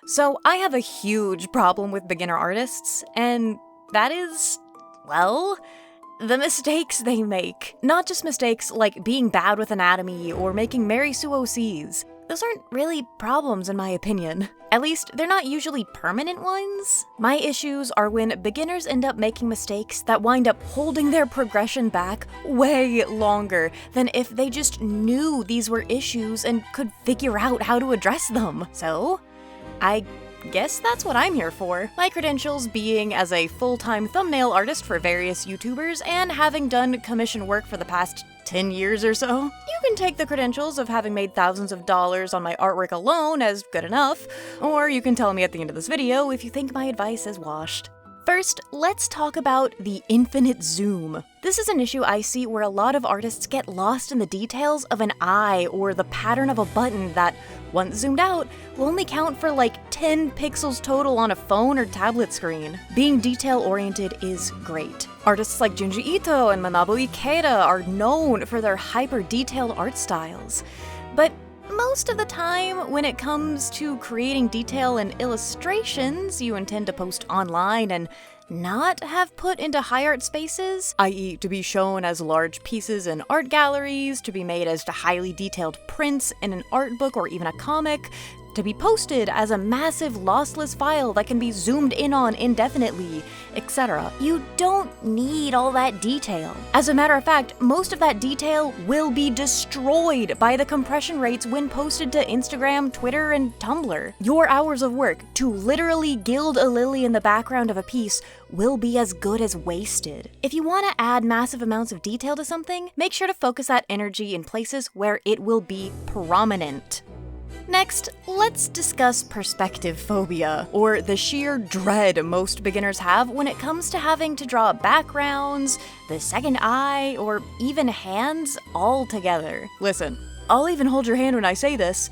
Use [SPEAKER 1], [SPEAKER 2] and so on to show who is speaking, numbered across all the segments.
[SPEAKER 1] So I have a huge problem with beginner artists, and that is, well, the mistakes they make. Not just mistakes like being bad with anatomy or making Mary Sue OCs. Those aren't really problems in my opinion. At least, they're not usually permanent ones. My issues are when beginners end up making mistakes that wind up holding their progression back way longer than if they just knew these were issues and could figure out how to address them. So, I guess that's what I'm here for. My credentials being as a full-time thumbnail artist for various YouTubers and having done commission work for the past 10 years or so. You can take the credentials of having made thousands of dollars on my artwork alone as good enough, or you can tell me at the end of this video if you think my advice is washed. First, let's talk about the infinite zoom. This is an issue I see where a lot of artists get lost in the details of an eye or the pattern of a button that, once zoomed out, will only count for like 10 pixels total on a phone or tablet screen. Being detail-oriented is great. Artists like Junji Ito and Manabu Ikeda are known for their hyper-detailed art styles. But most of the time, when it comes to creating detail in illustrations you intend to post online and not have put into high art spaces, i.e. to be shown as large pieces in art galleries, to be made as highly detailed prints in an art book or even a comic, to be posted as a massive lossless file that can be zoomed in on indefinitely, etc. You don't need all that detail. As a matter of fact, most of that detail will be destroyed by the compression rates when posted to Instagram, Twitter, and Tumblr. Your hours of work to literally gild a lily in the background of a piece will be as good as wasted. If you want to add massive amounts of detail to something, make sure to focus that energy in places where it will be prominent. Next, let's discuss perspective phobia, or the sheer dread most beginners have when it comes to having to draw backgrounds, the second eye, or even hands all together. Listen, I'll even hold your hand when I say this.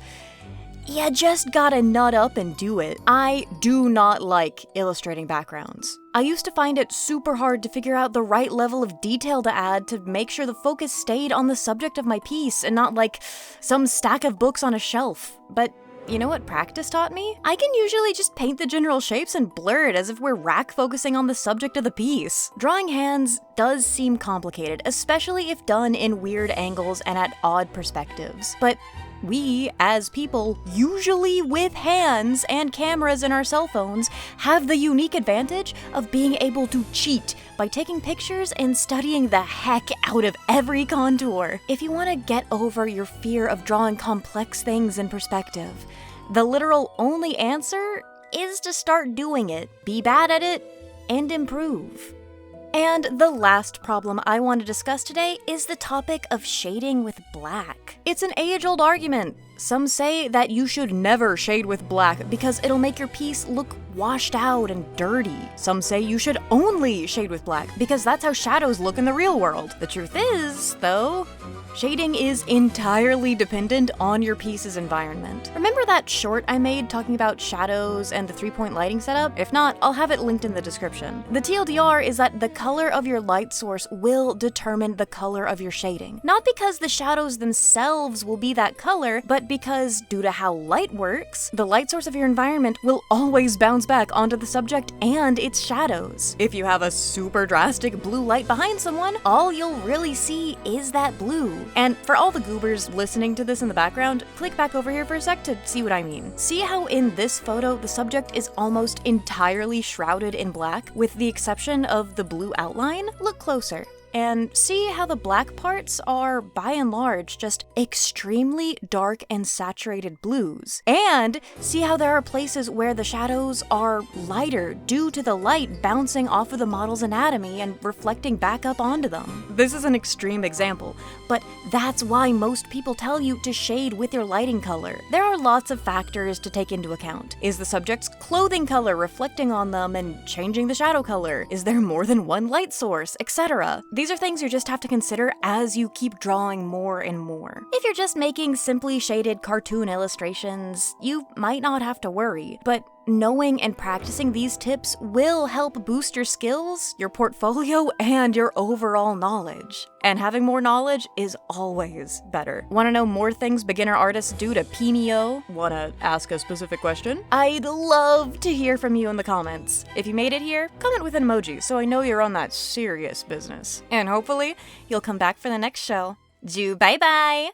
[SPEAKER 1] You just gotta nut up and do it. I do not like illustrating backgrounds. I used to find it super hard to figure out the right level of detail to add to make sure the focus stayed on the subject of my piece and not like some stack of books on a shelf. But you know what practice taught me? I can usually just paint the general shapes and blur it as if we're rack focusing on the subject of the piece. Drawing hands does seem complicated, especially if done in weird angles and at odd perspectives. But we, as people, usually with hands and cameras in our cell phones, have the unique advantage of being able to cheat by taking pictures and studying the heck out of every contour. If you want to get over your fear of drawing complex things in perspective, the literal only answer is to start doing it, be bad at it, and improve. And the last problem I want to discuss today is the topic of shading with black. It's an age-old argument. Some say that you should never shade with black because it'll make your piece look washed out and dirty. Some say you should only shade with black because that's how shadows look in the real world. The truth is, though, shading is entirely dependent on your piece's environment. Remember that short I made talking about shadows and the 3-point lighting setup? If not, I'll have it linked in the description. The TLDR is that the color of your light source will determine the color of your shading. Not because the shadows themselves will be that color, but because, due to how light works, the light source of your environment will always bounce back onto the subject and its shadows. If you have a super drastic blue light behind someone, all you'll really see is that blue. And for all the goobers listening to this in the background, click back over here for a sec to see what I mean. See how in this photo the subject is almost entirely shrouded in black, with the exception of the blue outline? Look closer. And see how the black parts are, by and large, just extremely dark and saturated blues. And see how there are places where the shadows are lighter due to the light bouncing off of the model's anatomy and reflecting back up onto them. This is an extreme example, but that's why most people tell you to shade with your lighting color. There are lots of factors to take into account. Is the subject's clothing color reflecting on them and changing the shadow color? Is there more than one light source, etc.? These are things you just have to consider as you keep drawing more and more. If you're just making simply shaded cartoon illustrations, you might not have to worry, but knowing and practicing these tips will help boost your skills, your portfolio, and your overall knowledge. And having more knowledge is always better. Wanna know more things beginner artists do to PMO? Wanna ask a specific question? I'd love to hear from you in the comments. If you made it here, comment with an emoji so I know you're on that serious business. And hopefully, you'll come back for the next show. Ju-byebye!